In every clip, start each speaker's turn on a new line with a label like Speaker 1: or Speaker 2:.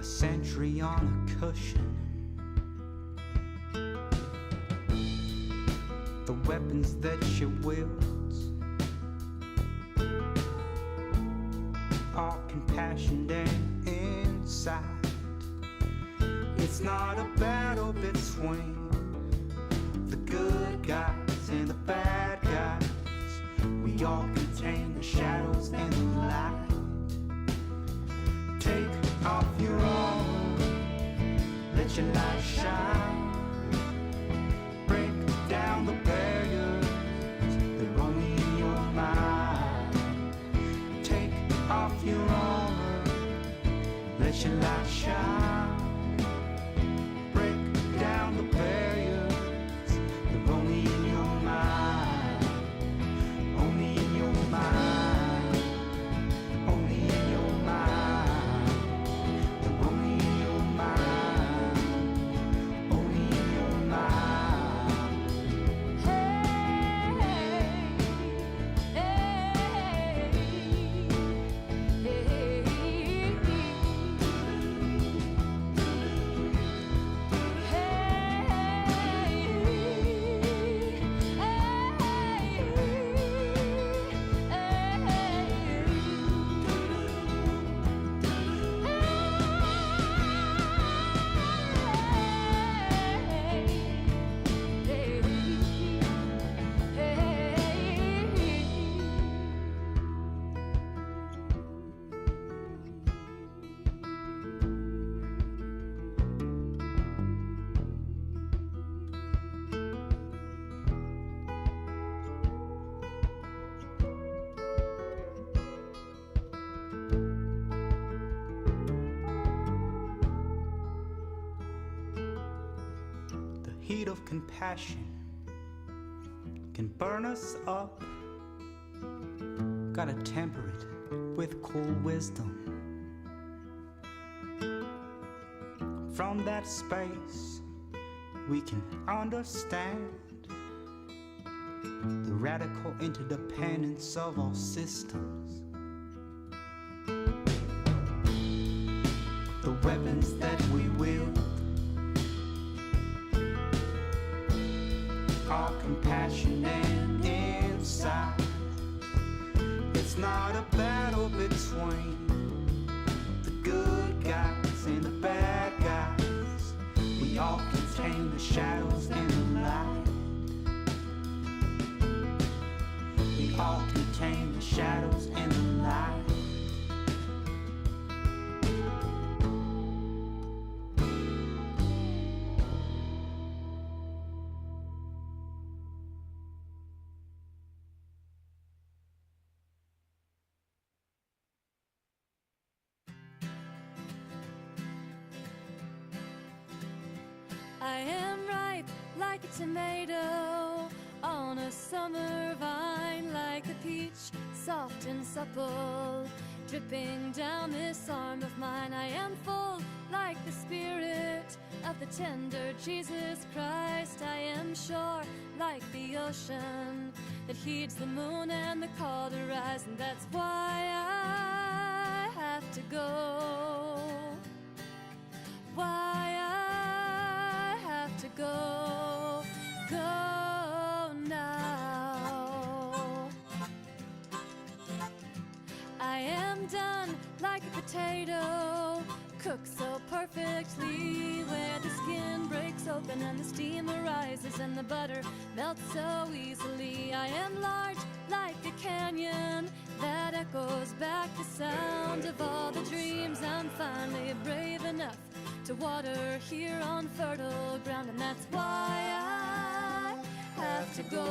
Speaker 1: a century on a cushion. The weapons that she wields are compassion and insight. It's not a battle between the good guys and the bad guys. We all contain the shadows and the light. Take off your armor, let your light shine. Break down the barriers that are only in your mind. Take off your armor, let your light shine. Break down the barriers that are only in your mind. Only in your mind. Only in your mind. They're only in your mind. Only in your mind. The heat of compassion can burn us up. Gotta temper it with cool wisdom. From that space, we can understand the radical interdependence of all systems. The weapons that we wield are compassion and insight. It's not a battle between the good guys and the bad guys. We all contain the shadows and the light. We all contain the shadows and the light.
Speaker 2: I am ripe like a tomato on a summer vine, like a peach, soft and supple, dripping down this arm of mine. I am full like the spirit of the tender Jesus Christ. I am sure like the ocean that heeds the moon and the call to rise, and that's why I have to go. Why I have to go, go now. I am done like a potato, cooked so perfectly, where the skin breaks open and the steam arises and the butter melts so easily. I am large like a canyon that echoes back the sound of all the dreams. I'm finally brave enough to water here on fertile ground, and that's why I have to go.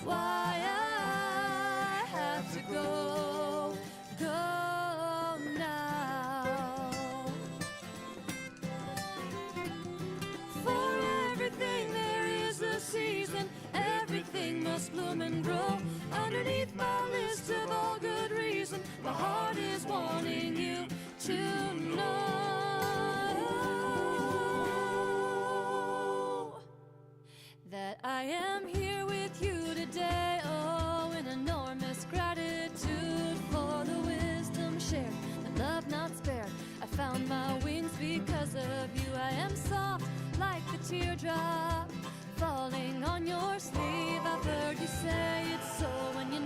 Speaker 2: Why I have to go, go now. For everything there is a season, everything must bloom and grow. Underneath my list of all good reason, my heart is wanting you to know that I am here with you today. Oh, in enormous gratitude for the wisdom shared, the love not teardrop falling on your sleeve. I've heard you say it's so, and you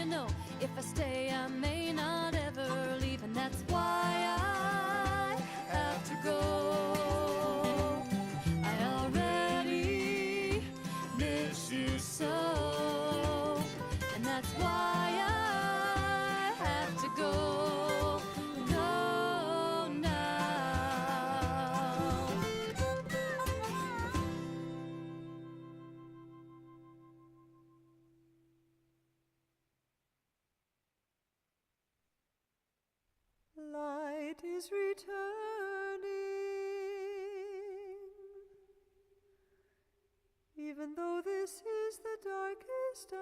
Speaker 2: know, if I stay, I may not ever leave, and that's why I have to go. I already miss you so, and that's why I have to go. Go now.
Speaker 3: Light is returning, even though this is the darkest hour.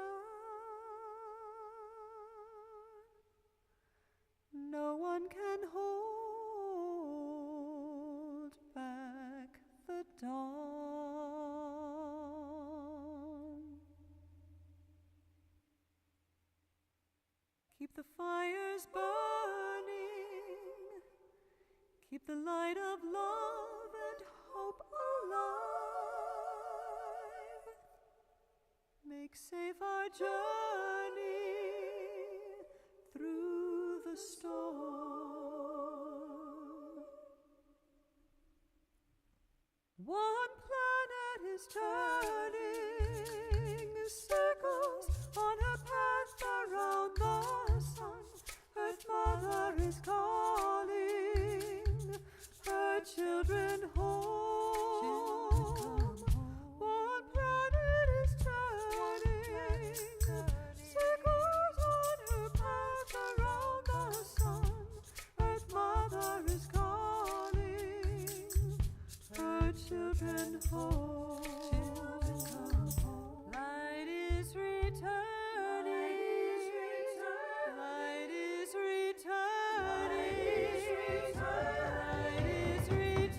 Speaker 3: No one can hold back the dawn. Keep the fires burning, keep the light of love and hope alive. Make safe our journey through the storm. One planet is turning circles on her path around the sun. Earth Mother is calling her children home. One planet is turning circles on her path around the sun. Earth Mother is calling her children home. Light is returning. Light is returning. Light is returning.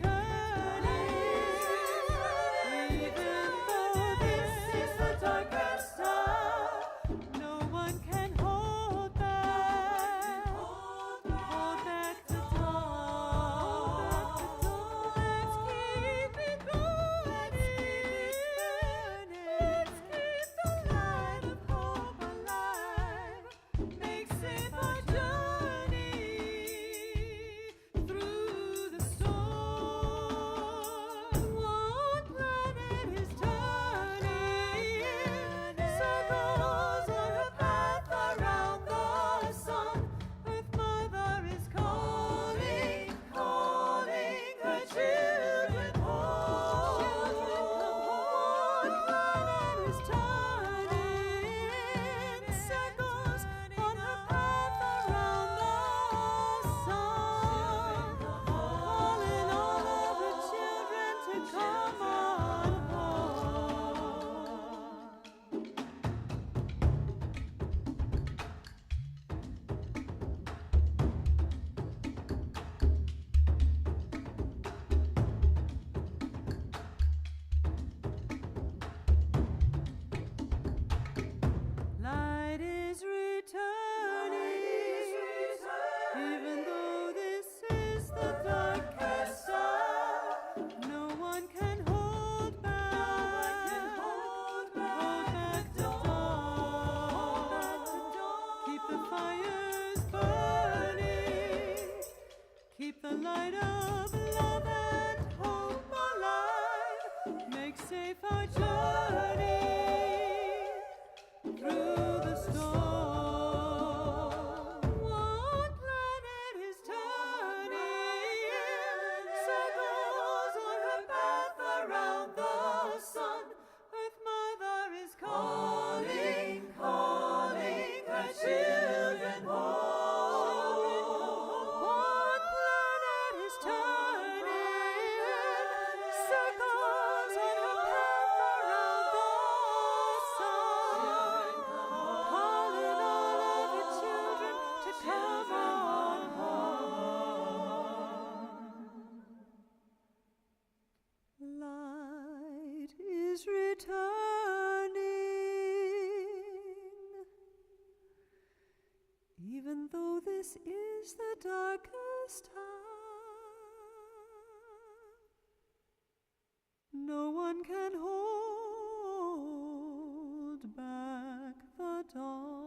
Speaker 3: Even though this is the darkest hour, no one can hold back. Hold back the dawn. Let's keep it burning. Let's keep the light of hope alive. Make safe our journey through the storm. One planet is turning circles on her path around the sun. Earth Mother is calling her children home. One planet is turning circles on her path around the sun, calling all of her children to come on home. Light is returning, even though this is the darkest hour. No one can hold back. Hold back the dawn. Keep the fires burning. Keep the light of love and hope alive. Make safe our journey through the storm. One planet is turning circles on her path around the sun. Earth Mother is calling her children home. One planet is turning circles on her path around the sun, calling all of her children to come on home. Light is returning, even though this is the darkest hour. No one can hold back the dawn.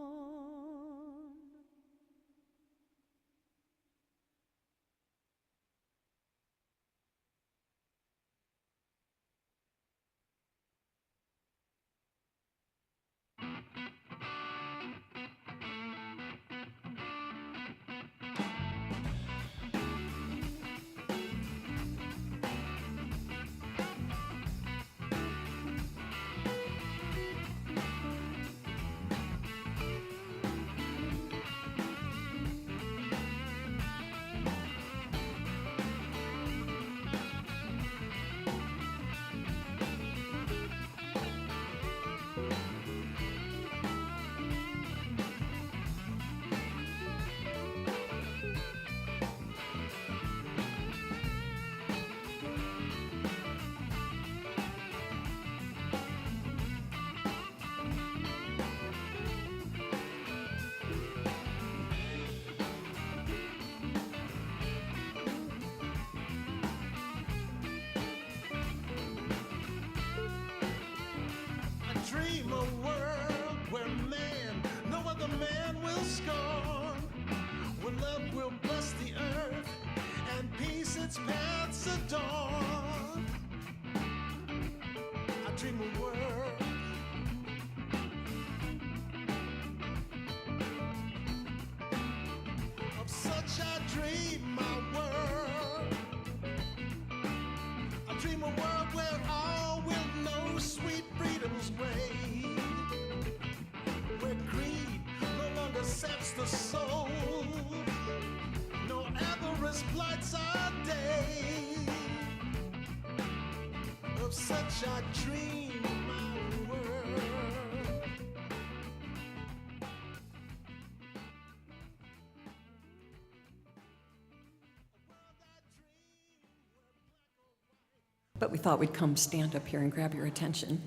Speaker 4: Dream a world where man, no other man will scorn, where love will bless the earth and peace its paths adorn. I dream a world of such. I dream my world. I dream a world where all will know sweet freedom's way, where greed no longer saps the soul, no avarice blights our day. Of such I dream my world.
Speaker 5: But we thought we'd come stand up here and grab your attention.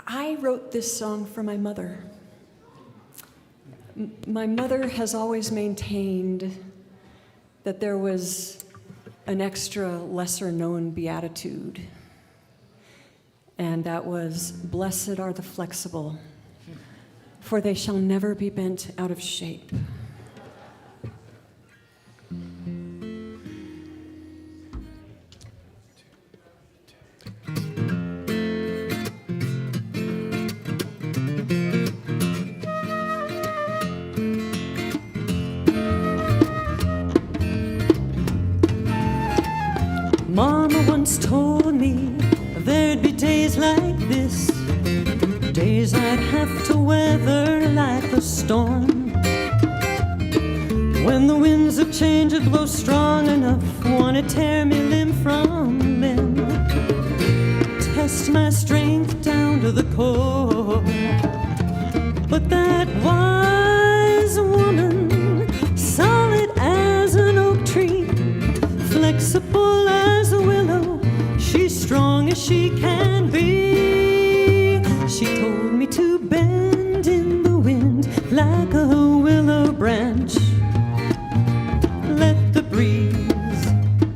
Speaker 5: I wrote this song for my mother. My mother has always maintained that there was an extra lesser-known beatitude, and that was, "Blessed are the flexible, for they shall never be bent out of shape." Mama once told me there'd be days like this, days I'd have to weather like a storm, when the winds of change would blow strong enough, wanna tear me limb from limb, test my strength down to the core. But that wise woman, solid as an oak tree, flexible as a willow, she's strong as she can be. She told me to bend in the wind like a willow branch. Let the breeze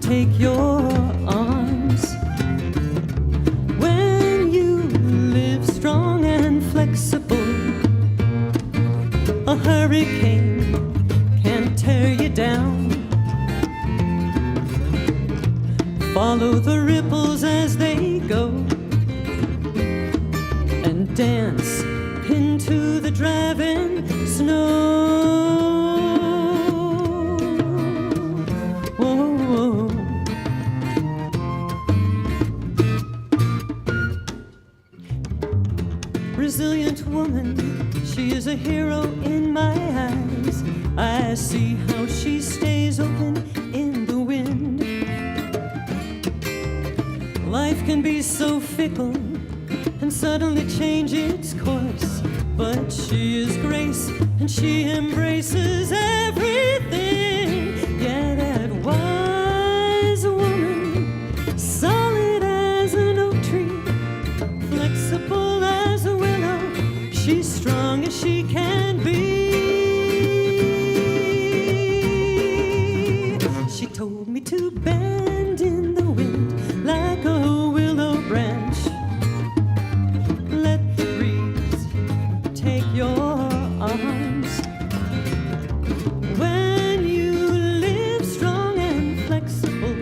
Speaker 5: take your arms. When you live strong and flexible, a hurricane can't tear you down. Follow the ripples as they go and dance into the driving snow. Whoa. Resilient woman, she is a hero in my eyes. I see how she stays open in the wind. Life can be so fickle and suddenly change its course, but she is grace, and she embraces everything. Yeah, that wise woman, solid as an oak tree, flexible as a willow, she's strong as she can be. She told me to bend in the wind like a willow branch. Let the breeze take your arms. When you live strong and flexible,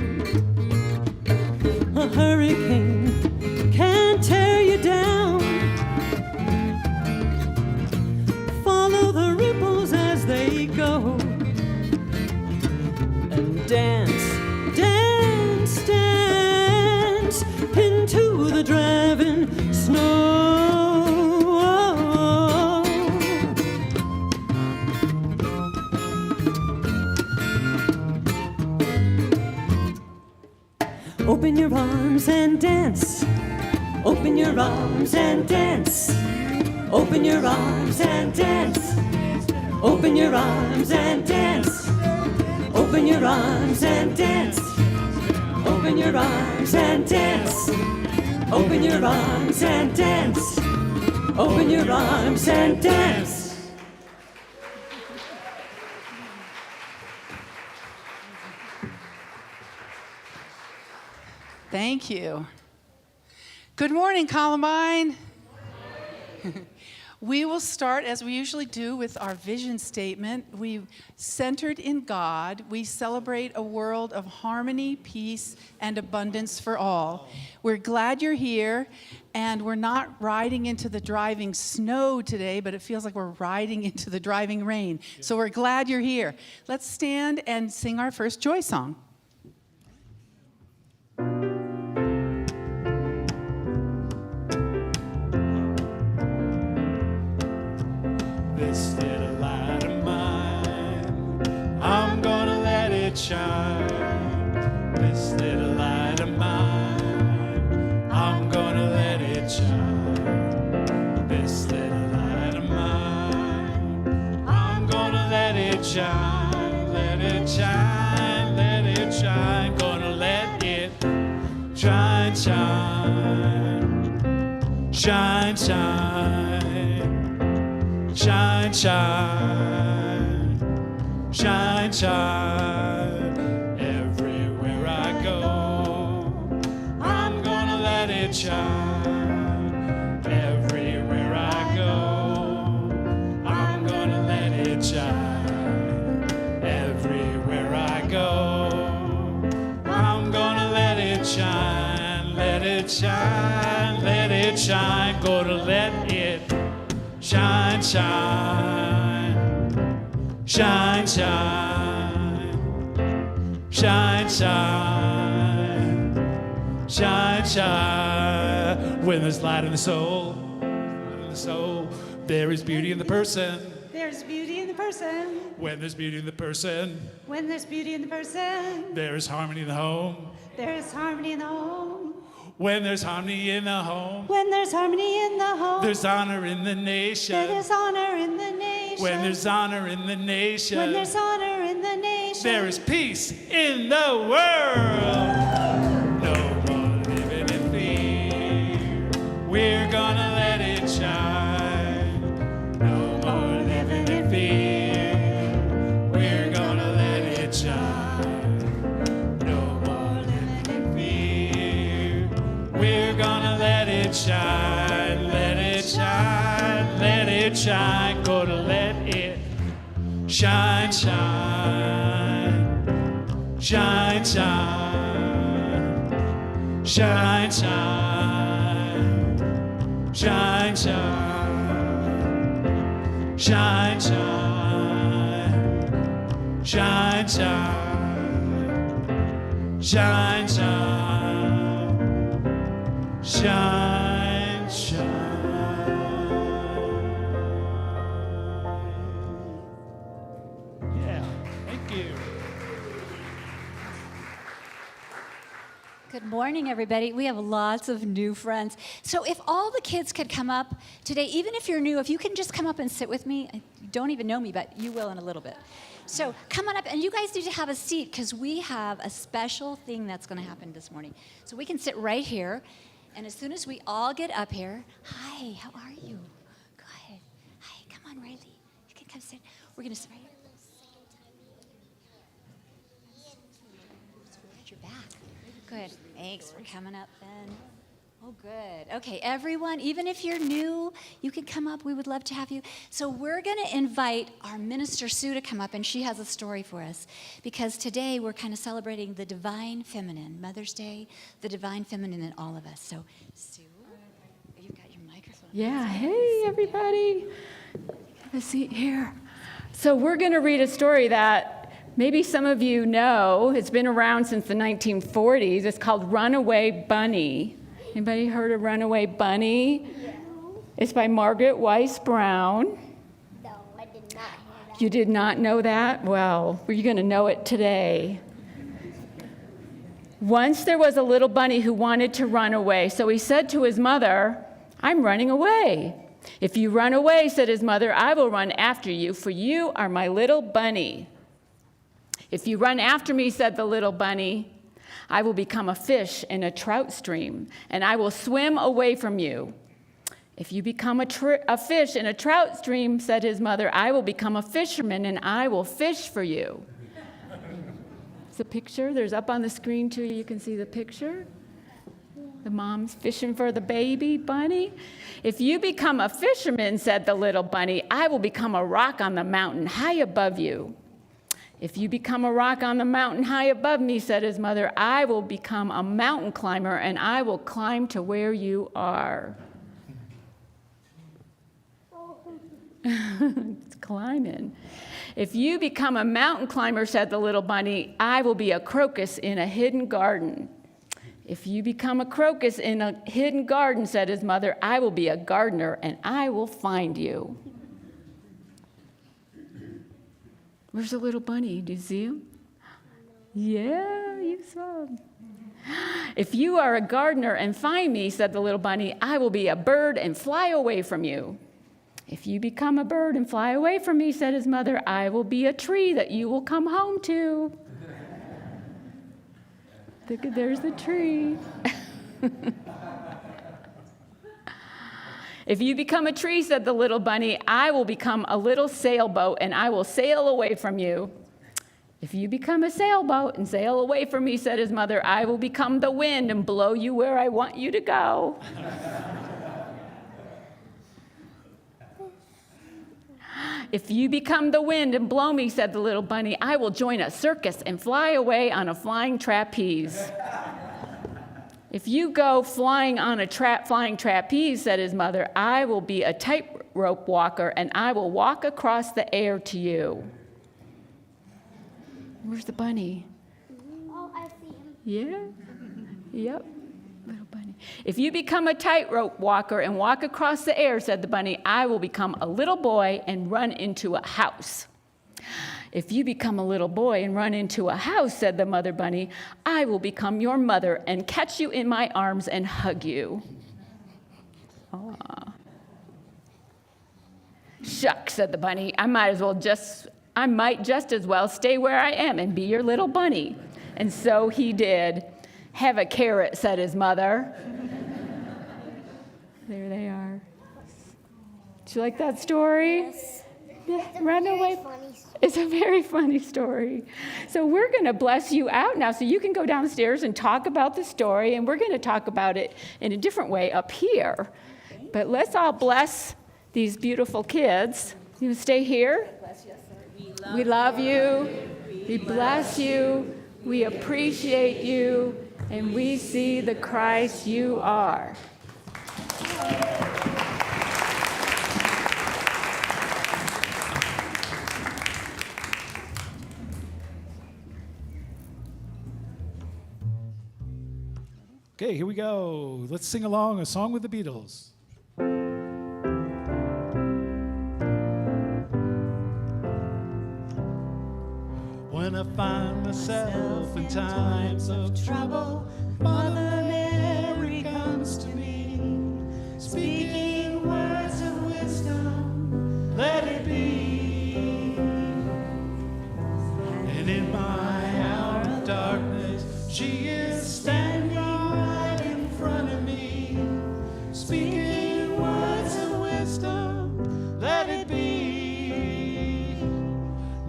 Speaker 5: a hurricane can't tear you down. Follow the ripples as they go, and dance, dance, dance into the driving snow. Open your arms and dance. Open your arms and dance. Open your arms and dance. Open your arms and dance. Open your arms and dance. Open your arms and dance. Open your arms and dance. Open your arms and dance.
Speaker 6: Thank you. Good morning, Columbine. We will start, as we usually do, with our vision statement. We centered in God. We celebrate a world of harmony, peace, and abundance for all. We're glad you're here, and we're not riding into the driving snow today, but it feels like we're riding into the driving rain. So we're glad you're here. Let's stand and sing our first joy song.
Speaker 4: This little light of mine, I'm gonna let it shine. This little light of mine, I'm gonna let it shine. This little light of mine, I'm gonna let it shine. Let it shine, let it shine. Gonna let it shine, shine, shine, shine. Shine, shine, shine, shine. Everywhere I go, I'm gonna let it shine. Everywhere I go, I'm gonna let it shine. Everywhere I go, I'm gonna let it shine. Let it shine, let it shine. Gonna let it shine, shine, shine, shine, shine, shine, shine, shine. When there's light in the soul, there is beauty in the person.
Speaker 3: There's beauty in the person.
Speaker 4: When there's beauty in the person,
Speaker 3: When there's beauty in the person,
Speaker 4: there is harmony in the home.
Speaker 3: there is harmony in the home.
Speaker 4: When there's harmony in the home,
Speaker 3: When there's harmony in the home,
Speaker 4: there's honor in the nation.
Speaker 3: there is honor in the nation.
Speaker 4: When there's honor in the nation,
Speaker 3: When there's honor in the nation,
Speaker 4: there is peace in the world. No more living in fear. We're gonna let it shine. No more living in fear. We're gonna let it shine. No more living in fear. We're gonna let it shine. Let it shine. Let it shine. Gonna let it shine, shine, shine, shine, shine, shine, shine, shine, shine, shine, shine, shine, shine, shine, shine, shine.
Speaker 7: Good morning, everybody. We have lots of new friends. So if all the kids could come up today, even if you're new, if you can just come up and sit with me. You don't even know me, but you will in a little bit. So come on up, and you guys need to have a seat because we have a special thing that's going to happen this morning. So we can sit right here, and as soon as we all get up here, hi, how are you? Good. Hi, come on, Riley. You can come sit. We're going to sit right here. At your back. Good. Thanks for coming up, Ben. Oh, good. Okay, everyone, even if you're new, you can come up. We would love to have you. So we're going to invite our minister, Sue, to come up, and she has a story for us. Because today we're kind of celebrating the divine feminine, Mother's Day, the divine feminine in all of us. So, Sue, you've got your microphone.
Speaker 8: Yeah, hey, everybody. Have a seat here. So we're going to read a story that maybe some of you know. It's been around since the 1940s. It's called Runaway Bunny. Anybody heard of Runaway Bunny? Yeah. It's by Margaret Weiss Brown.
Speaker 9: No, I did not hear that.
Speaker 8: You did not know that? Well, you're going to know it today. Once there was a little bunny who wanted to run away, so he said to his mother, "I'm running away." "If you run away," said his mother, "I will run after you, for you are my little bunny." "If you run after me," said the little bunny, "I will become a fish in a trout stream, and I will swim away from you." "If you become a fish in a trout stream," said his mother, "I will become a fisherman, and I will fish for you." It's a picture. There's up on the screen, too. You can see the picture. The mom's fishing for the baby bunny. "If you become a fisherman," said the little bunny, "I will become a rock on the mountain high above you." "If you become a rock on the mountain high above me," said his mother, "I will become a mountain climber, and I will climb to where you are." It's climbing. "If you become a mountain climber," said the little bunny, "I will be a crocus in a hidden garden." "If you become a crocus in a hidden garden," said his mother, "I will be a gardener, and I will find you." Where's the little bunny? Do you see him? Yeah, you saw him. "If you are a gardener and find me," said the little bunny, "I will be a bird and fly away from you." "If you become a bird and fly away from me," said his mother, "I will be a tree that you will come home to." There's the tree. "If you become a tree," said the little bunny, "I will become a little sailboat, and I will sail away from you." "If you become a sailboat and sail away from me," said his mother, "I will become the wind and blow you where I want you to go." "If you become the wind and blow me," said the little bunny, "I will join a circus and fly away on a flying trapeze." "If you go flying on a flying trapeze," said his mother, "I will be a tightrope walker, and I will walk across the air to you." Where's the bunny?
Speaker 9: Oh, I see him.
Speaker 8: Yeah? Yep. Little bunny. "If you become a tightrope walker and walk across the air," said the bunny, "I will become a little boy and run into a house." "If you become a little boy and run into a house," said the mother bunny, "I will become your mother and catch you in my arms and hug you." Aw. "Shucks," said the bunny, I might just as well stay where I am and be your little bunny." And so he did. "Have a carrot," said his mother. There they are. Did you like that story?
Speaker 9: Yes.
Speaker 8: Yeah,
Speaker 9: It's a
Speaker 8: run
Speaker 9: very
Speaker 8: away.
Speaker 9: funny story.
Speaker 8: It's a very funny story. So we're going to bless you out now, so you can go downstairs and talk about the story, and we're going to talk about it in a different way up here. But let's all bless these beautiful kids. You stay here. We love you. We bless you. We appreciate you. And we see the Christ you are.
Speaker 10: Okay, here we go. Let's sing along a song with the Beatles.
Speaker 4: When
Speaker 10: I find myself in times of trouble, Mother Mary comes to me, speaking words of wisdom, let it be. And in my hour of darkness, she is standing right in front of me, speaking words of wisdom, let it be,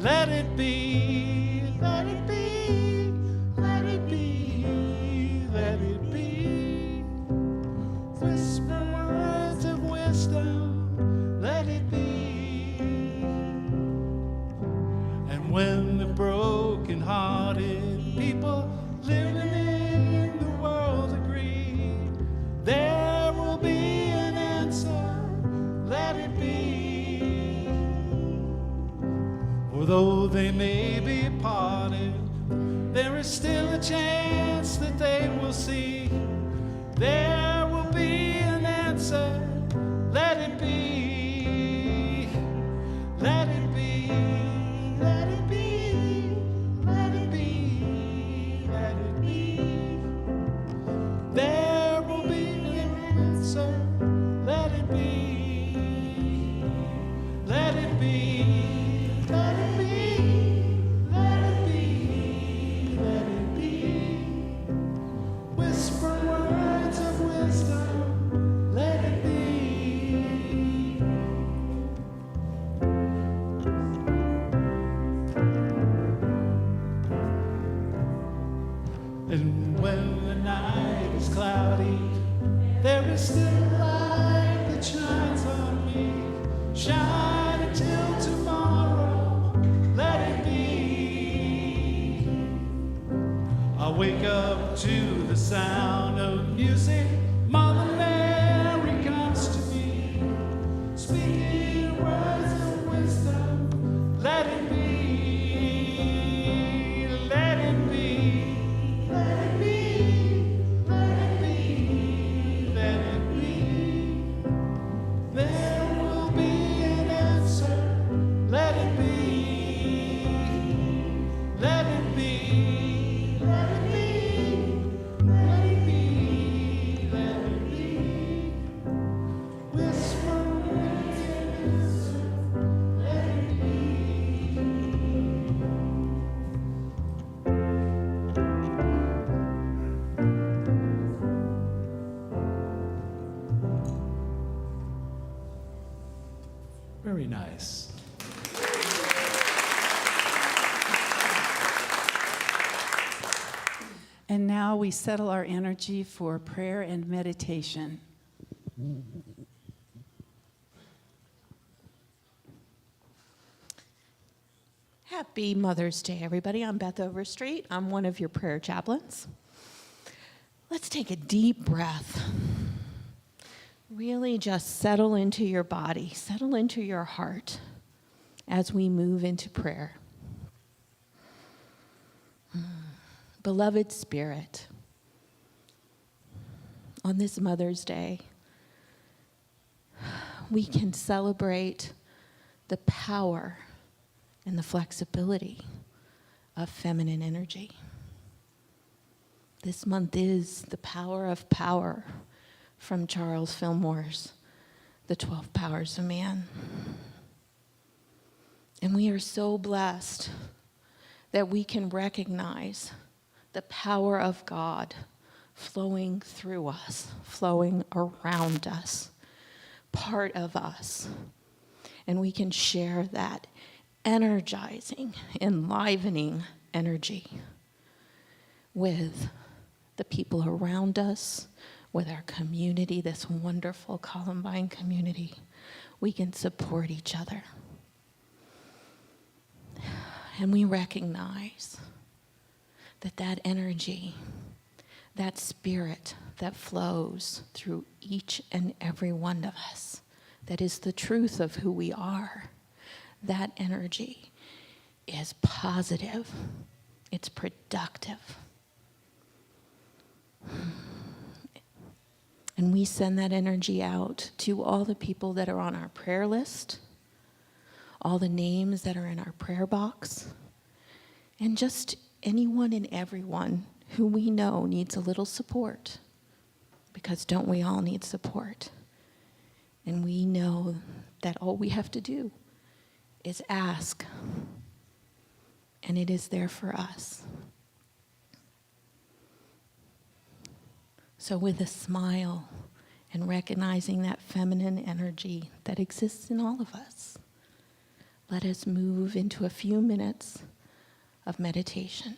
Speaker 10: let it be, let it be, let it be, let it be. Whisper words of wisdom, let it be. And when the broken-hearted people living in the world agree, there will be an answer, let it be. For though they may be parted, there is still a chance that they will see. There will be an answer, let it be, let it be, let it be, let it be, let it be. There will be an answer, let it be, let it be, let it be, let it be, let it be. Whisper words of wisdom, let it be. And when the night is cloudy, there is still a light that shines on me. Shine until tomorrow, let it be. I wake up to the sound of music. Mother Mary comes to me, speaking words of wisdom, let it be, let it be, let it be, let it be, let it be. There will be an answer, let it be, let it be, let it be, let it be, let it be. Whisper words of wisdom, let it be. Very nice.
Speaker 6: And now we settle our energy for prayer and meditation.
Speaker 11: Happy Mother's Day, everybody. I'm Beth Overstreet. I'm one of your prayer chaplains. Let's take a deep breath. Really just settle into your body, settle into your heart as we move into prayer. Beloved Spirit, on this Mother's Day, we can celebrate the power and the flexibility of feminine energy. This month is the power of power from Charles Fillmore's The 12 Powers of Man. And we are so blessed that we can recognize the power of God flowing through us, flowing around us, part of us. And we can share that energizing, enlivening energy with the people around us, with our community, this wonderful Columbine community. We can support each other. And we recognize that that energy, that spirit that flows through each and every one of us, that is the truth of who we are, that energy is positive, it's productive. And we send that energy out to all the people that are on our prayer list, all the names that are in our prayer box, and just anyone and everyone who we know needs a little support, because don't we all need support? And we know that all we have to do is ask, and it is there for us. So with a smile and recognizing that feminine energy that exists in all of us, let us move into a few minutes of meditation.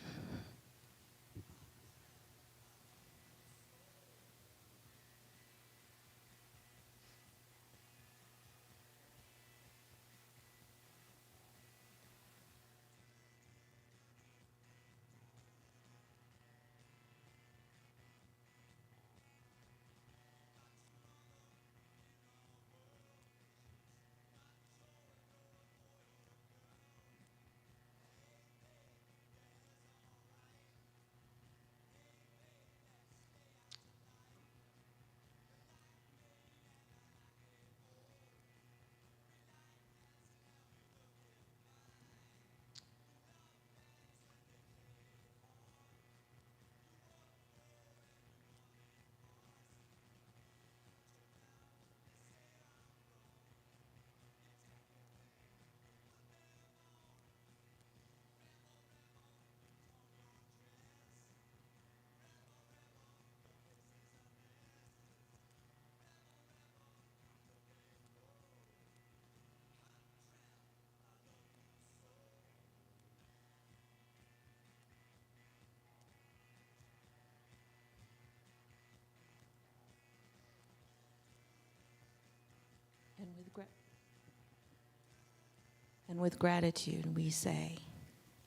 Speaker 11: And with gratitude, we say,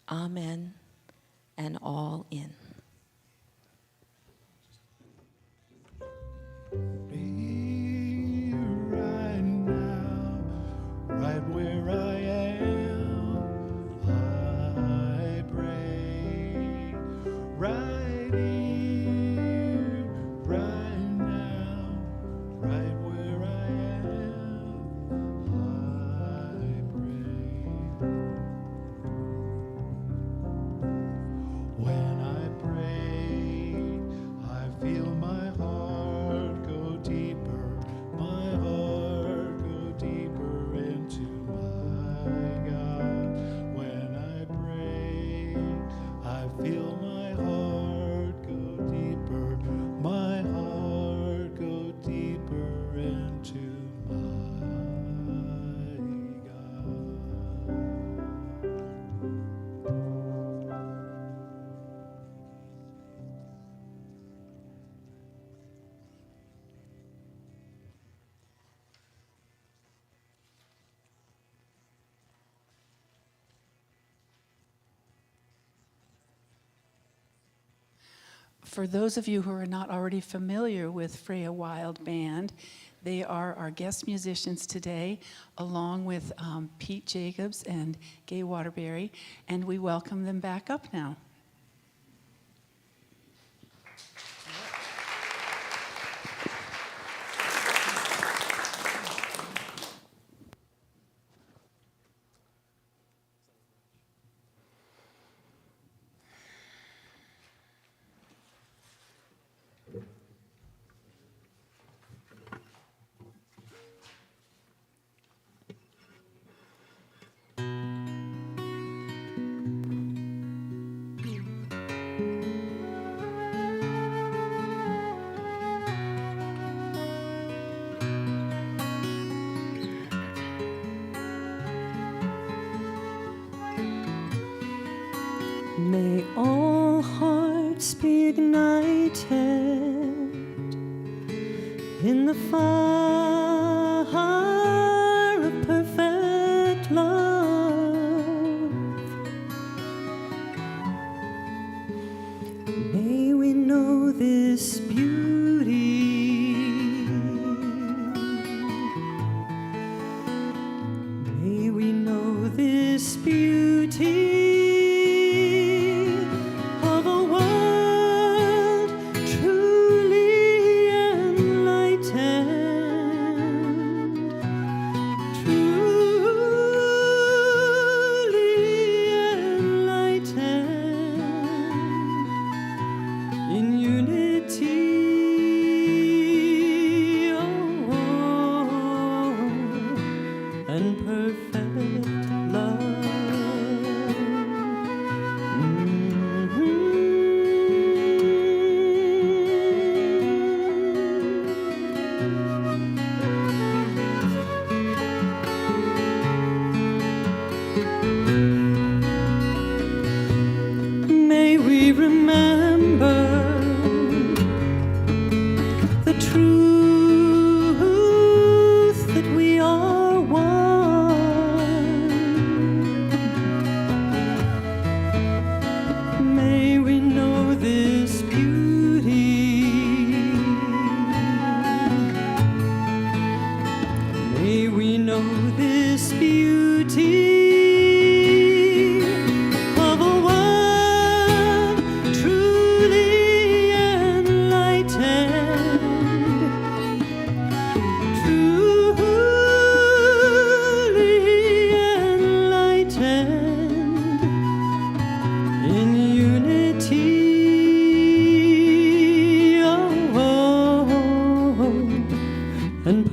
Speaker 11: Amen and all in.
Speaker 10: Be right now, right where I am. I pray right here, right now, right where I am. I pray. When I pray, I feel my heart go deeper, my heart go deeper into my God. When I pray, I feel my heart go deeper, my heart go deeper into my God.
Speaker 6: For those of you who are not already familiar with Freya Wild Band, they are our guest musicians today, along with Pete Jacobs and Gay Waterbury, and we welcome them back up now.
Speaker 5: May all hearts be ignited in the fire of perfect love. May we know this beauty. May we know this beauty. Truly enlightened.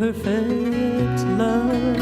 Speaker 5: perfect love.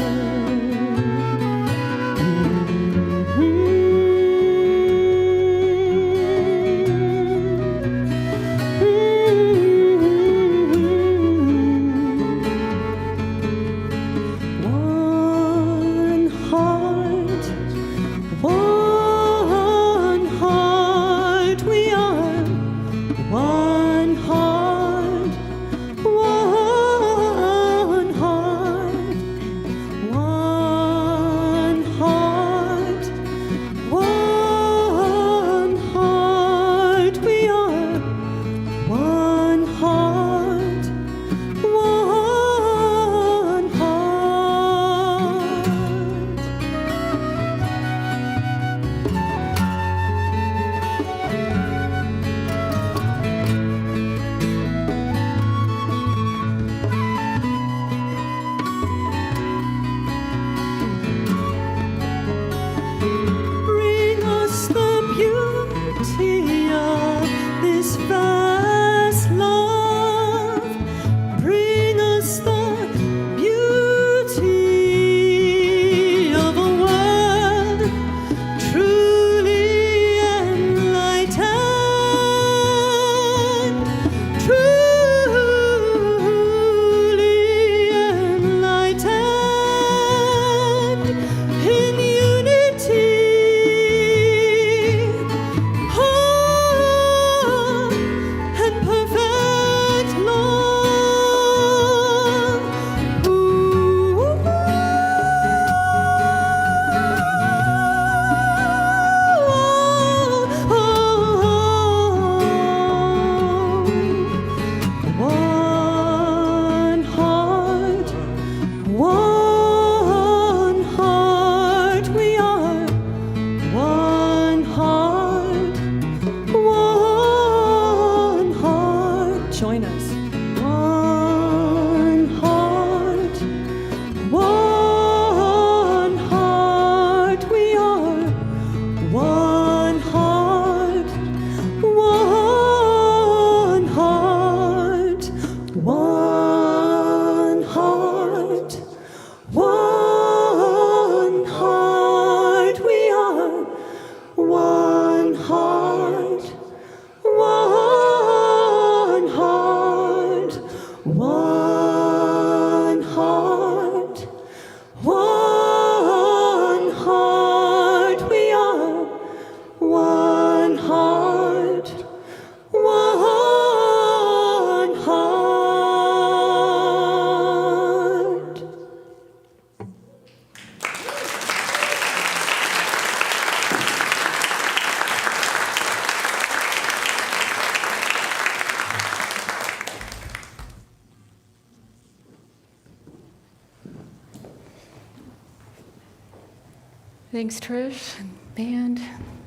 Speaker 8: Thanks, Trish. Band,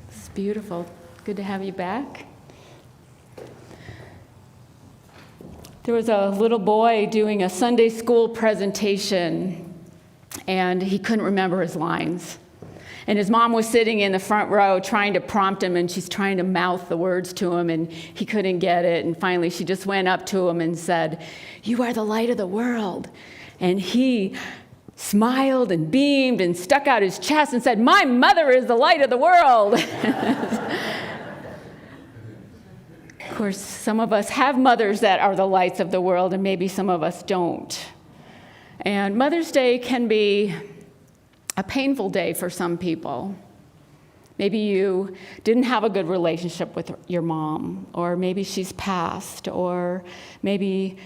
Speaker 8: this is beautiful. Good to have you back. There was a little boy doing a Sunday school presentation, and he couldn't remember his lines. And his mom was sitting in the front row trying to prompt him, and she's trying to mouth the words to him, and he couldn't get it. And finally, she just went up to him and said, "You are the light of the world." And he smiled and beamed and stuck out his chest and said, "My mother is the light of the world." Of course, some of us have mothers that are the lights of the world, and maybe some of us don't. And Mother's Day can be a painful day for some people. Maybe you didn't have a good relationship with your mom, or maybe she's passed, or maybe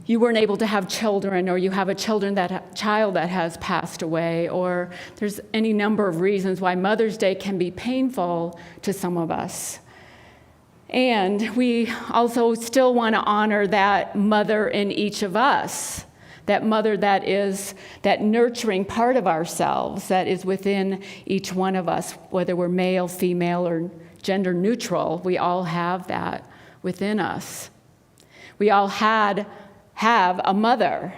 Speaker 8: you weren't able to have children, or you have a child that has passed away, or there's any number of reasons why Mother's Day can be painful to some of us. And we also still want to honor that mother in each of us, that mother that is that nurturing part of ourselves that is within each one of us, whether we're male, female, or gender neutral. We all have that within us. We all have a mother.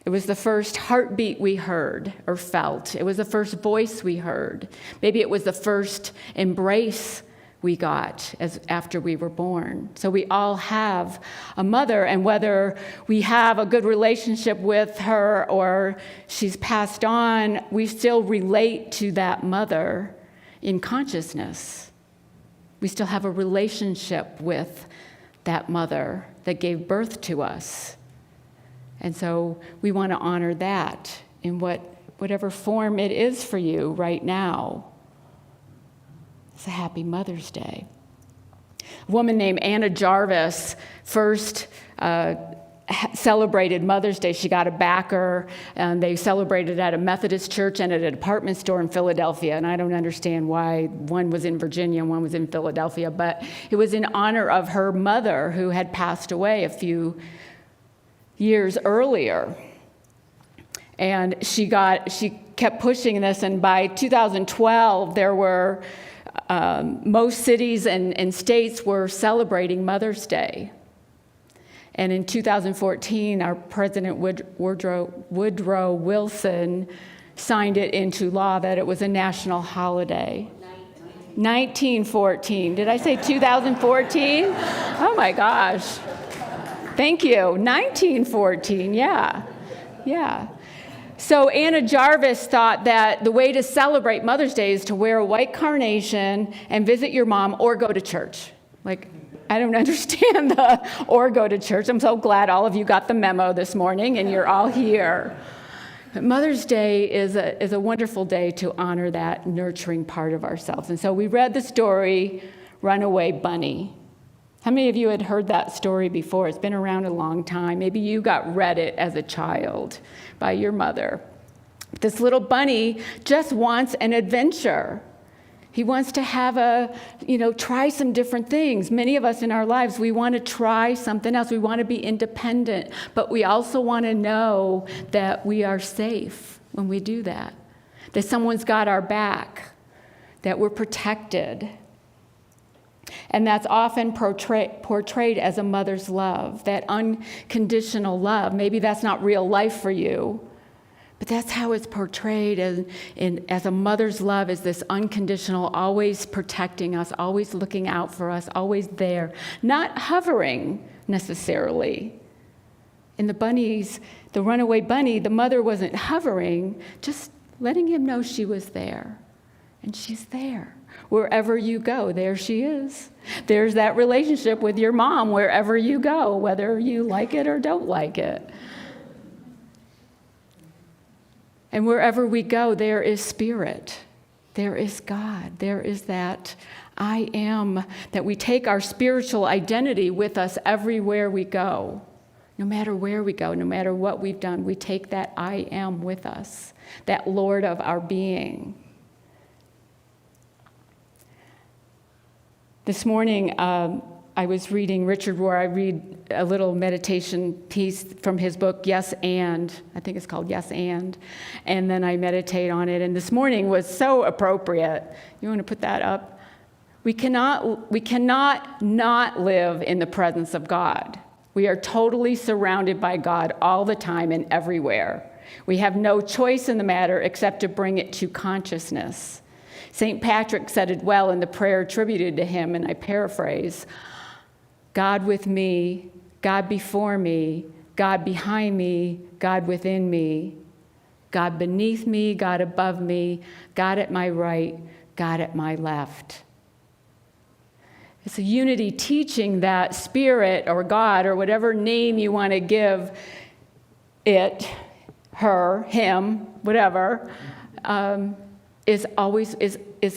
Speaker 8: It was the first heartbeat we heard or felt. It was the first voice we heard. Maybe it was the first embrace we got after we were born. So we all have a mother, and whether we have a good relationship with her or she's passed on, we still relate to that mother in consciousness. We still have a relationship with that mother that gave birth to us. And so we want to honor that in whatever form it is for you right now. It's a happy Mother's Day. A woman named Anna Jarvis first celebrated Mother's Day. She got a backer, and they celebrated at a Methodist church and at a department store in Philadelphia. And I don't understand why one was in Virginia and one was in Philadelphia, but it was in honor of her mother who had passed away a few years earlier. And she kept pushing this, and by 2012, there were most cities and states were celebrating Mother's Day. And in 2014, our President Woodrow Wilson signed it into law that it was a national holiday. 1914. Did I say 2014? Oh my gosh. Thank you. 1914, yeah. So Anna Jarvis thought that the way to celebrate Mother's Day is to wear a white carnation and visit your mom or go to church. Like, I don't understand the or go to church. I'm so glad all of you got the memo this morning and you're all here. But Mother's Day is a wonderful day to honor that nurturing part of ourselves. And so we read the story, Runaway Bunny. How many of you had heard that story before? It's been around a long time. Maybe you read it as a child by your mother. This little bunny just wants an adventure. He wants to try some different things. Many of us in our lives, we want to try something else. We want to be independent, but we also want to know that we are safe when we do that someone's got our back, that we're protected. And that's often portrayed as a mother's love, that unconditional love. Maybe that's not real life for you, but that's how it's portrayed as a mother's love, is this unconditional, always protecting us, always looking out for us, always there, not hovering necessarily. In the runaway bunny, the mother wasn't hovering, just letting him know she was there. And she's there. Wherever you go, there she is. There's that relationship with your mom wherever you go, whether you like it or don't like it. And wherever we go, there is spirit. There is God. There is that I am, that we take our spiritual identity with us everywhere we go. No matter where we go, no matter what we've done, we take that I am with us, that Lord of our being. This morning, I was reading Richard Rohr. I read a little meditation piece from his book, Yes and. I think it's called Yes and. And then I meditate on it. And this morning was so appropriate. You want to put that up? We cannot not live in the presence of God. We are totally surrounded by God all the time and everywhere. We have no choice in the matter except to bring it to consciousness. St. Patrick said it well in the prayer attributed to him, and I paraphrase, God with me, God before me, God behind me, God within me, God beneath me, God above me, God at my right, God at my left. It's a unity teaching that spirit or God or whatever name you want to give it, her, him, whatever, is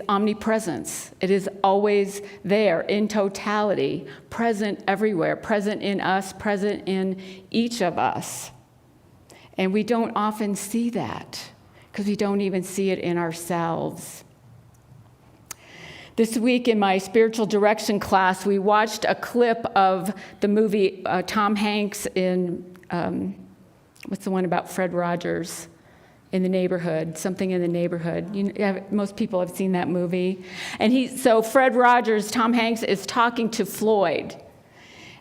Speaker 8: omnipresence. It is always there in totality, present everywhere, present in us, present in each of us. And we don't often see that because we don't even see it in ourselves. This week in my spiritual direction class, we watched a clip of the movie Tom Hanks in, what's the one about Fred Rogers? In the Neighborhood, Something in the Neighborhood. Most people have seen that movie. And so Fred Rogers, Tom Hanks, is talking to Floyd.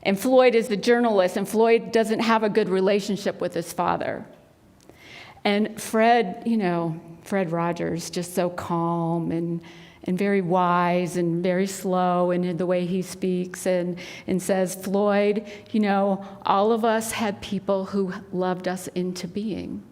Speaker 8: And Floyd is the journalist, and Floyd doesn't have a good relationship with his father. And Fred Rogers, just so calm and and very wise and very slow in the way he speaks, and says, Floyd, you know, all of us had people who loved us into being.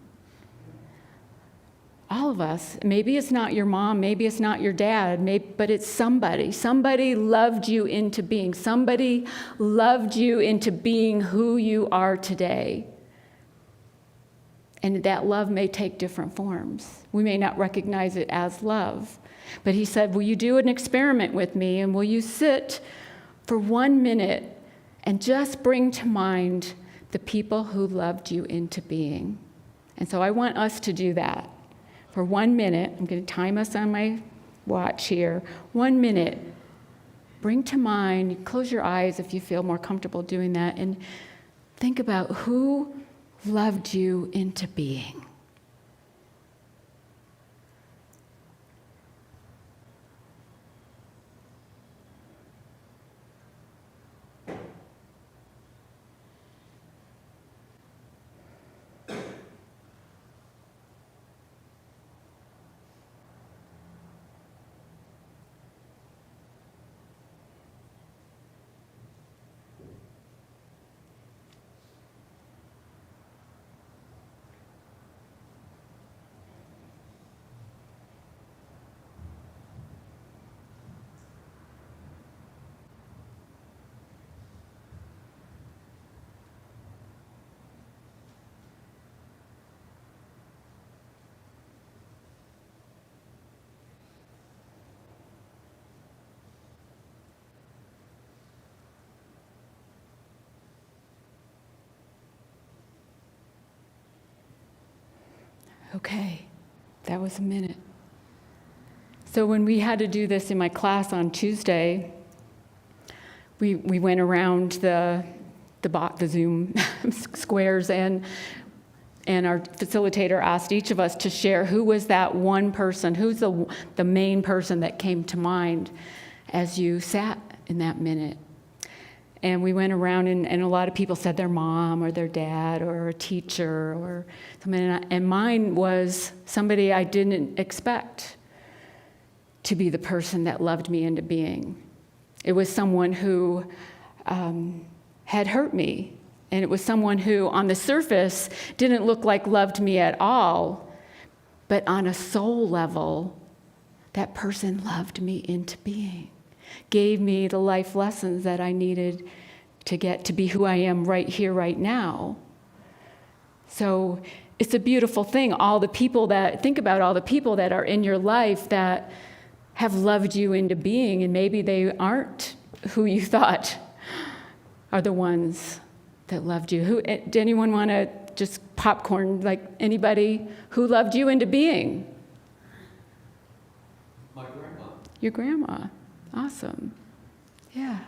Speaker 8: All of us. Maybe it's not your mom, maybe it's not your dad, but it's somebody. Somebody loved you into being. Somebody loved you into being who you are today. And that love may take different forms. We may not recognize it as love. But he said, will you do an experiment with me, and will you sit for 1 minute and just bring to mind the people who loved you into being? And so I want us to do that. For 1 minute, I'm going to time us on my watch here. 1 minute. Bring to mind, close your eyes if you feel more comfortable doing that, and think about who loved you into being. Okay, that was a minute. So when we had to do this in my class on Tuesday, we went around the Zoom squares, and our facilitator asked each of us to share who was that one person, who's the main person that came to mind as you sat in that minute. And we went around, and a lot of people said their mom or their dad or a teacher or something. And mine was somebody I didn't expect to be the person that loved me into being. It was someone who had hurt me. And it was someone who, on the surface, didn't look like loved me at all. But on a soul level, that person loved me into being. Gave me the life lessons that I needed to get to be who I am right here, right now. So it's a beautiful thing. Think about all the people that are in your life that have loved you into being, and maybe they aren't who you thought are the ones that loved you. Do anyone want to just popcorn, like anybody who loved you into being?
Speaker 10: My grandma.
Speaker 8: Your grandma. Awesome. Yeah.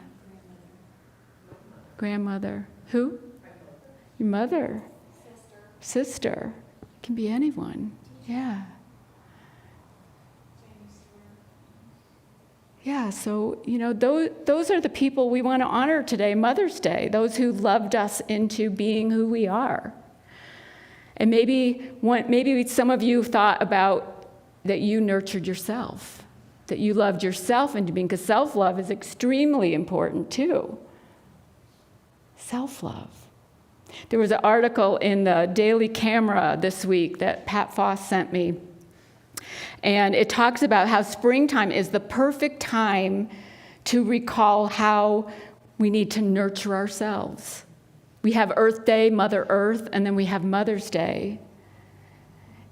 Speaker 8: Grandmother. Who? Your mother. Sister. Can be anyone. Yeah. Yeah, so, those are the people we want to honor today, Mother's Day, those who loved us into being who we are. And maybe some of you thought about that you nurtured yourself, that you loved yourself into being, because self-love is extremely important too. Self-love. There was an article in the Daily Camera this week that Pat Foss sent me, and it talks about how springtime is the perfect time to recall how we need to nurture ourselves. We have Earth Day, Mother Earth, and then we have Mother's Day.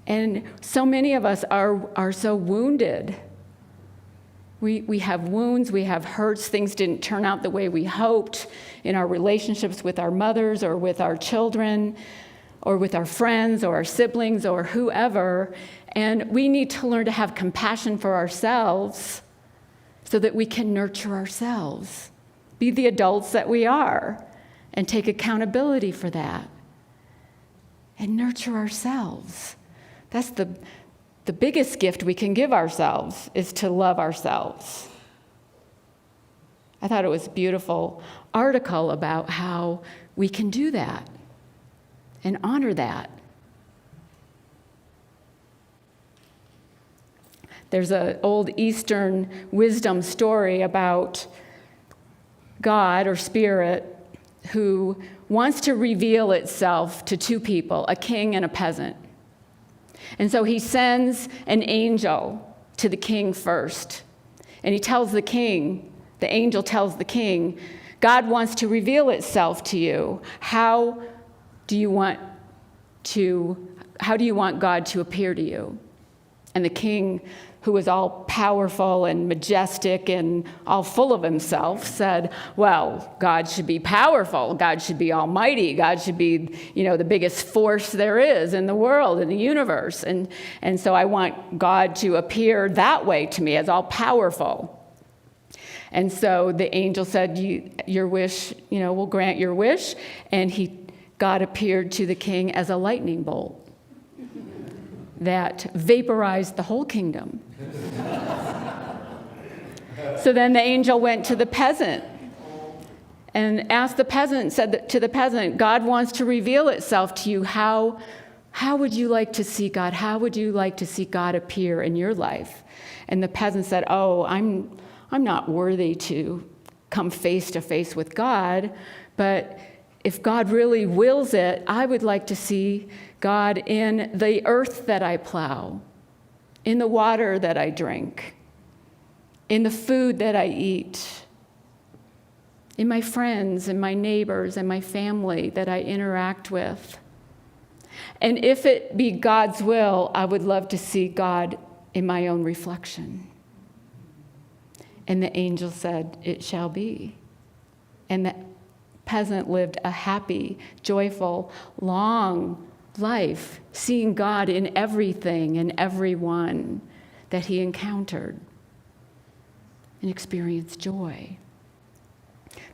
Speaker 8: And so many of us are so wounded. We have wounds, we have hurts, things didn't turn out the way we hoped in our relationships with our mothers or with our children or with our friends or our siblings or whoever. And we need to learn to have compassion for ourselves so that we can nurture ourselves, be the adults that we are, and take accountability for that. And nurture ourselves. That's the biggest gift we can give ourselves, is to love ourselves. I thought it was a beautiful article about how we can do that and honor that. There's an old Eastern wisdom story about God or spirit who wants to reveal itself to two people, a king and a peasant. And so he sends an angel to the king first. And he tells the king, the angel tells the king, God wants to reveal itself to you. How do you want God to appear to you? And the king, who was all powerful and majestic and all full of himself, said, well, God should be powerful. God should be almighty. God should be, the biggest force there is in the world, in the universe. And so I want God to appear that way to me, as all powerful. And so the angel said, your wish, we'll grant your wish. And God appeared to the king as a lightning bolt that vaporized the whole kingdom. So then the angel went to the peasant and asked the peasant, said to the peasant, God wants to reveal itself to you. How would you like to see God? How would you like to see God appear in your life? And the peasant said, I'm not worthy to come face to face with God, but if God really wills it, I would like to see God in the earth that I plow, in the water that I drink, in the food that I eat, in my friends and my neighbors and my family that I interact with. And if it be God's will, I would love to see God in my own reflection. And the angel said, it shall be. And the peasant lived a happy, joyful, long life, seeing God in everything and everyone that he encountered and experienced joy.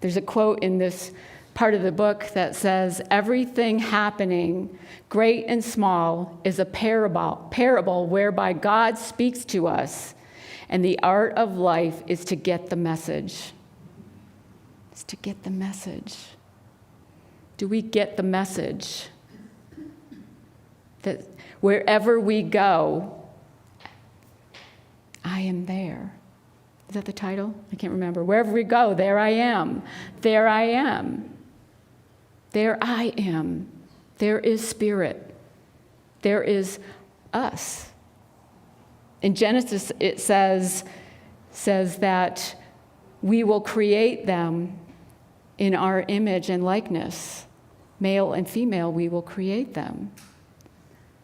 Speaker 8: There's a quote in this part of the book that says, everything happening, great and small, is a parable whereby God speaks to us, and the art of life is to get the message. It's to get the message. Do we get the message? That wherever we go, I am there. Is that the title? I can't remember. Wherever we go, there I am. There I am. There I am. There is spirit. There is us. In Genesis, it says that we will create them in our image and likeness. Male and female, we will create them.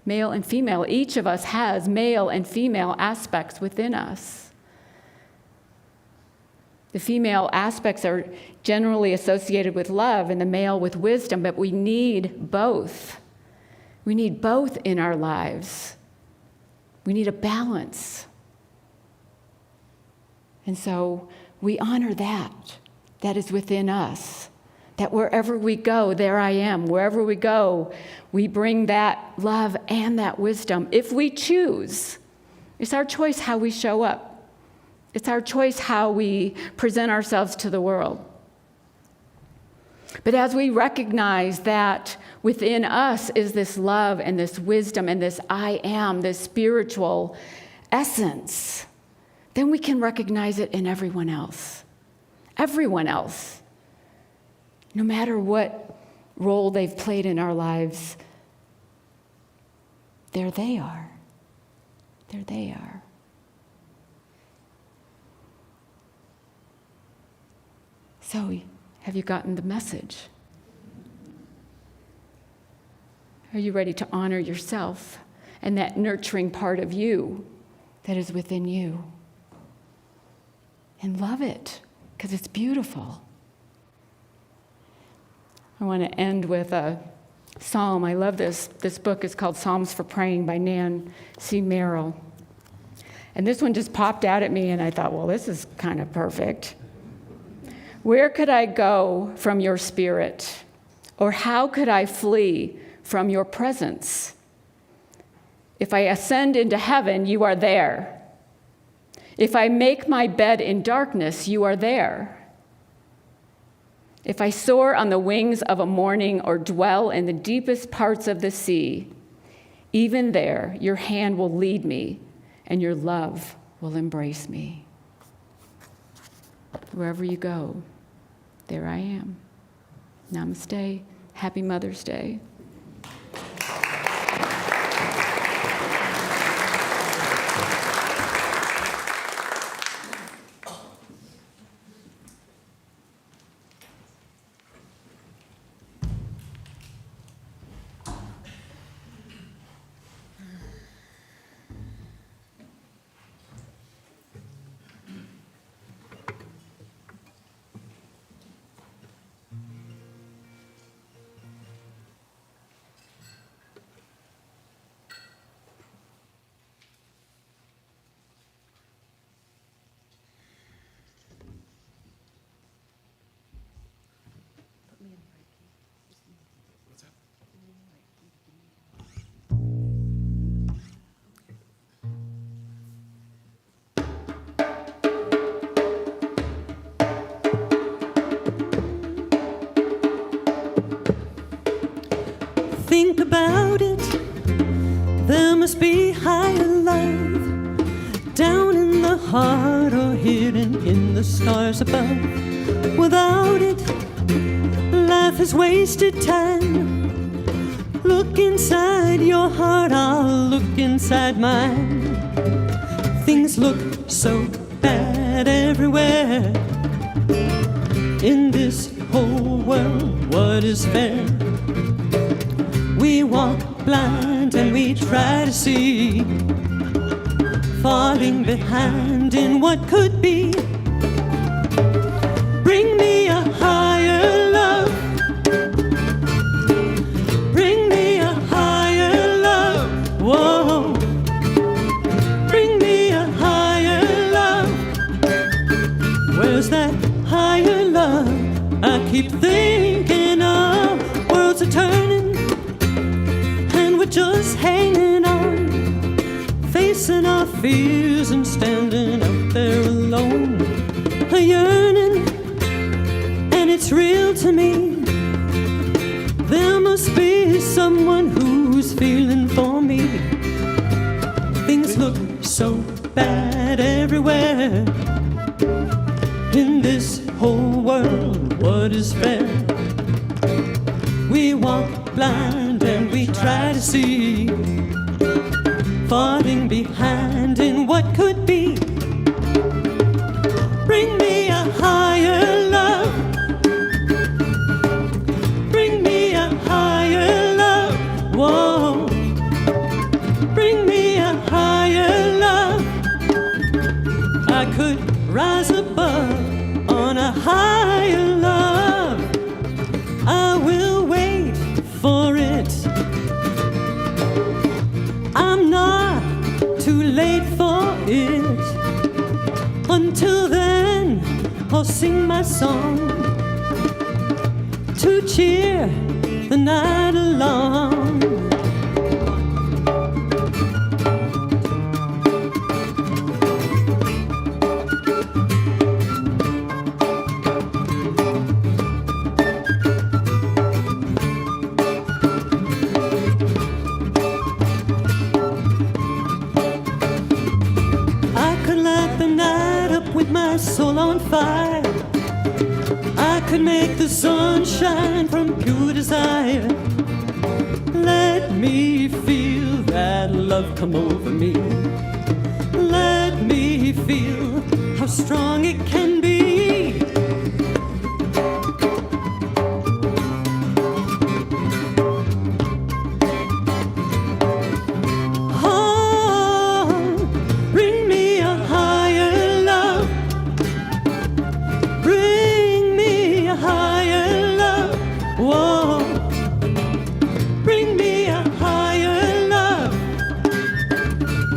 Speaker 8: Male and female, each of us has male and female aspects within us. The female aspects are generally associated with love and the male with wisdom, but we need both. We need both in our lives. We need a balance. And so we honor that is within us. That wherever we go, there I am. Wherever we go, we bring that love and that wisdom. If we choose, it's our choice how we show up. It's our choice how we present ourselves to the world. But as we recognize that within us is this love and this wisdom and this I am, this spiritual essence, then we can recognize it in everyone else. Everyone else. No matter what role they've played in our lives, there they are. There they are. So, have you gotten the message? Are you ready to honor yourself and that nurturing part of you that is within you? And love it, because it's beautiful. I want to end with a psalm. I love this. This book is called Psalms for Praying by Nan C. Merrill. And this one just popped out at me, and I thought, well, this is kind of perfect. Where could I go from your spirit? Or how could I flee from your presence? If I ascend into heaven, you are there. If I make my bed in darkness, you are there. If I soar on the wings of a morning or dwell in the deepest parts of the sea, even there your hand will lead me and your love will embrace me. Wherever you go, there I am. Namaste. Happy Mother's Day.
Speaker 5: Think about it, there must be higher love down in the heart or hidden in the stars above. Without it, life is wasted time. Look inside your heart, I'll look inside mine. Things look so bad everywhere. In this whole world, what is fair? We walk blind and we try to see, falling behind in what could be. Bring me a higher love. Bring me a higher love. Whoa. Bring me a higher love. Where's that higher love I keep thinking of? Worlds are turning, just hanging on, facing our fears and standing up there alone. A yearning, and it's real to me. There must be someone who's feeling for me. Things look so bad everywhere. In this whole world, what is fair? We walk blind and we try to see, falling behind in what could be. Bring me a higher love. Bring me a higher love. Whoa. Bring me a higher love. I could rise above on a higher love. I will wait for it. I'm not too late for it. Until then, I'll sing my song to cheer the night along. My soul on fire, I could make the sun shine from pure desire. Let me feel that love come over me. Let me feel how strong it can be.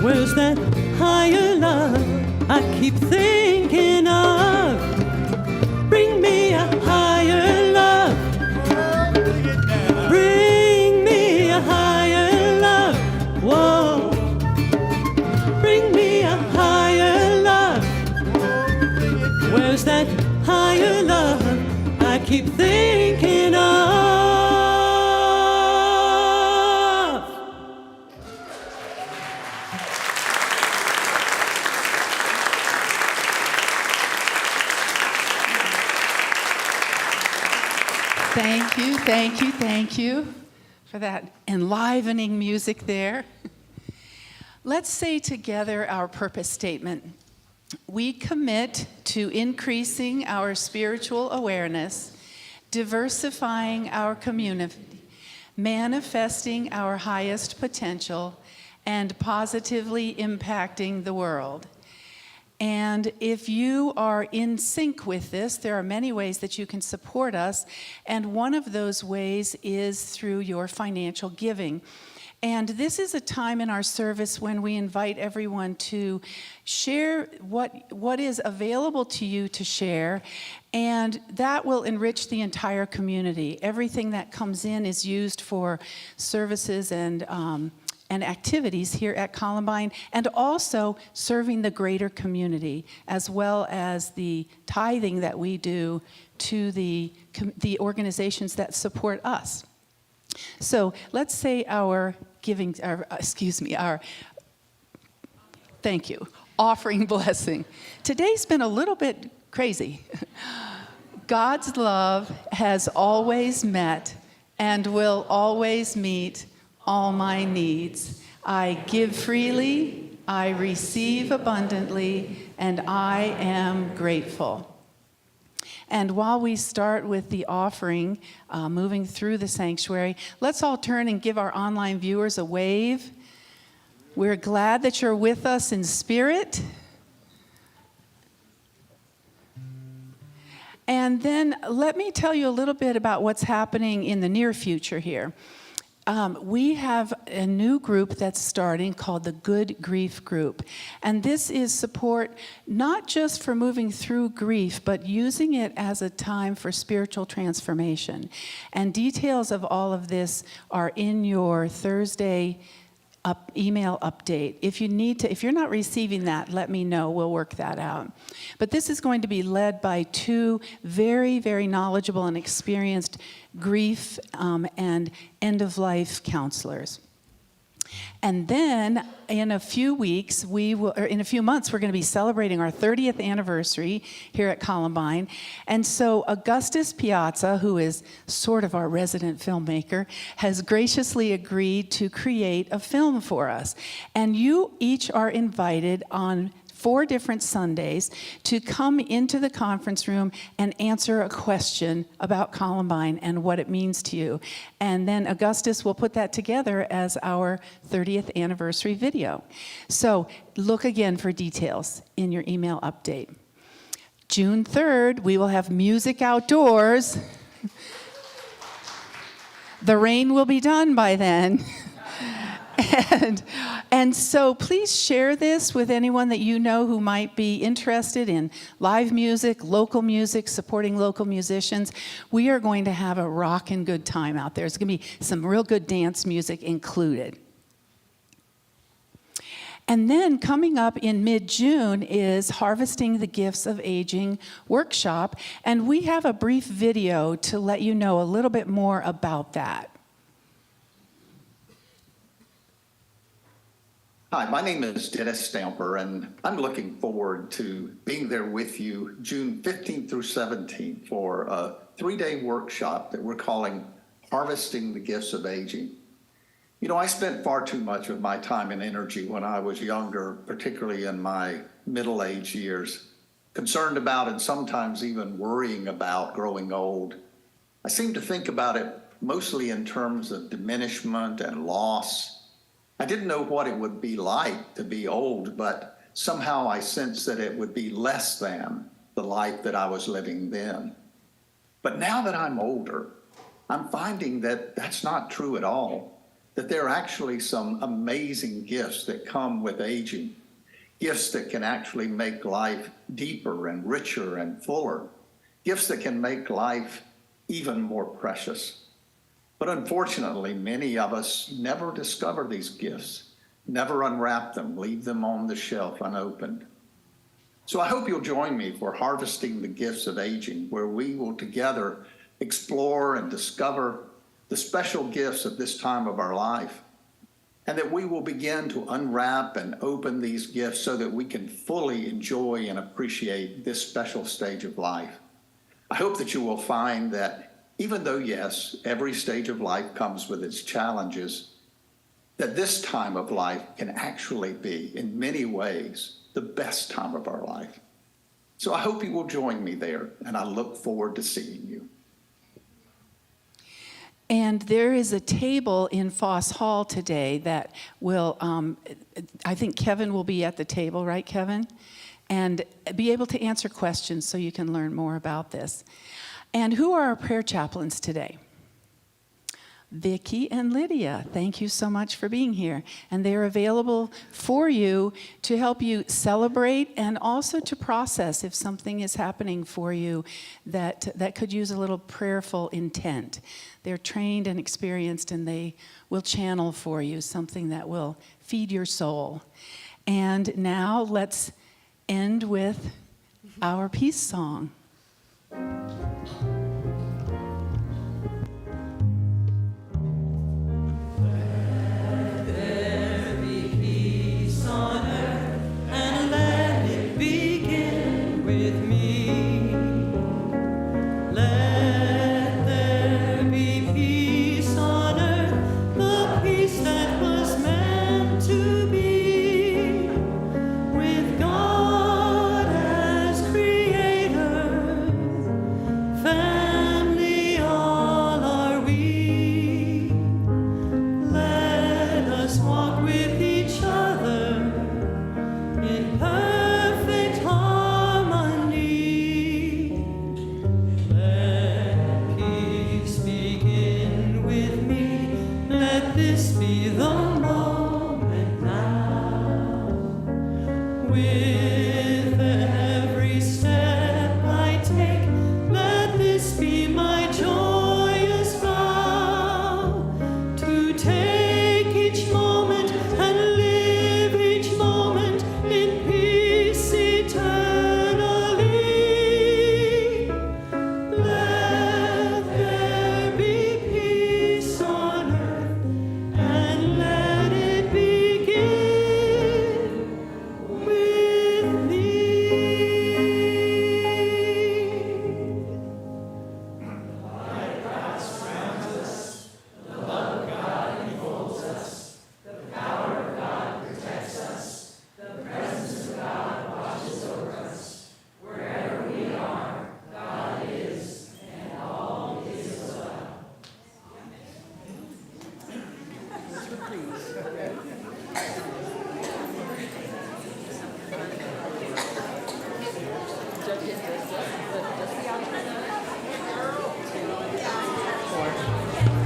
Speaker 5: Where's that higher love I keep thinking of? Bring me a higher love. Bring me a higher love. Whoa. Bring me a higher love. Where's that higher love I keep thinking of?
Speaker 6: Thank you for that enlivening music there. Let's say together our purpose statement. We commit to increasing our spiritual awareness, diversifying our community, manifesting our highest potential, and positively impacting the world. And if you are in sync with this, there are many ways that you can support us, and one of those ways is through your financial giving. And this is a time in our service when we invite everyone to share what is available to you to share, and that will enrich the entire community. Everything that comes in is used for services and activities here at Columbine, and also serving the greater community, as well as the tithing that we do to the organizations that support us. So let's say our offering blessing. Today's been a little bit crazy. God's love has always met and will always meet all my needs. I give freely, I receive abundantly, and I am grateful. And while we start with the offering, moving through the sanctuary, let's all turn and give our online viewers a wave. We're glad that you're with us in spirit. And then let me tell you a little bit about what's happening in the near future here. We have a new group that's starting called the Good Grief Group. And this is support not just for moving through grief, but using it as a time for spiritual transformation. And details of all of this are in your Thursday email update. If you're not receiving that, let me know. We'll work that out. But this is going to be led by two very, very knowledgeable and experienced grief and end-of-life counselors. And then in a few months, we're going to be celebrating our 30th anniversary here at Columbine. And so Augustus Piazza, who is sort of our resident filmmaker, has graciously agreed to create a film for us. And you each are invited on 4 different Sundays to come into the conference room and answer a question about Columbine and what it means to you. And then Augustus will put that together as our 30th anniversary video. So look again for details in your email update. June 3rd, we will have music outdoors. The rain will be done by then. And so please share this with anyone that you know who might be interested in live music, local music, supporting local musicians. We are going to have a rockin' good time out there. There's going to be some real good dance music included. And then coming up in mid-June is Harvesting the Gifts of Aging workshop, and we have a brief video to let you know a little bit more about that.
Speaker 12: Hi, my name is Dennis Stamper, and I'm looking forward to being there with you June 15th through 17th for a 3-day workshop that we're calling Harvesting the Gifts of Aging. You know, I spent far too much of my time and energy when I was younger, particularly in my middle-age years, concerned about and sometimes even worrying about growing old. I seem to think about it mostly in terms of diminishment and loss. I didn't know what it would be like to be old, but somehow I sensed that it would be less than the life that I was living then. But now that I'm older, I'm finding that that's not true at all, that there are actually some amazing gifts that come with aging, gifts that can actually make life deeper and richer and fuller, gifts that can make life even more precious. But unfortunately, many of us never discover these gifts, never unwrap them, leave them on the shelf unopened. So I hope you'll join me for Harvesting the Gifts of Aging, where we will together explore and discover the special gifts of this time of our life, and that we will begin to unwrap and open these gifts so that we can fully enjoy and appreciate this special stage of life. I hope that you will find that even though, yes, every stage of life comes with its challenges, that this time of life can actually be, in many ways, the best time of our life. So I hope you will join me there, and I look forward to seeing you.
Speaker 6: And there is a table in Foss Hall today that will, I think Kevin will be at the table, right, Kevin? And be able to answer questions so you can learn more about this. And who are our prayer chaplains today? Vicki and Lydia, thank you so much for being here. And they're available for you to help you celebrate and also to process if something is happening for you that could use a little prayerful intent. They're trained and experienced, and they will channel for you something that will feed your soul. And now let's end with our peace song.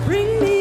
Speaker 5: Bring me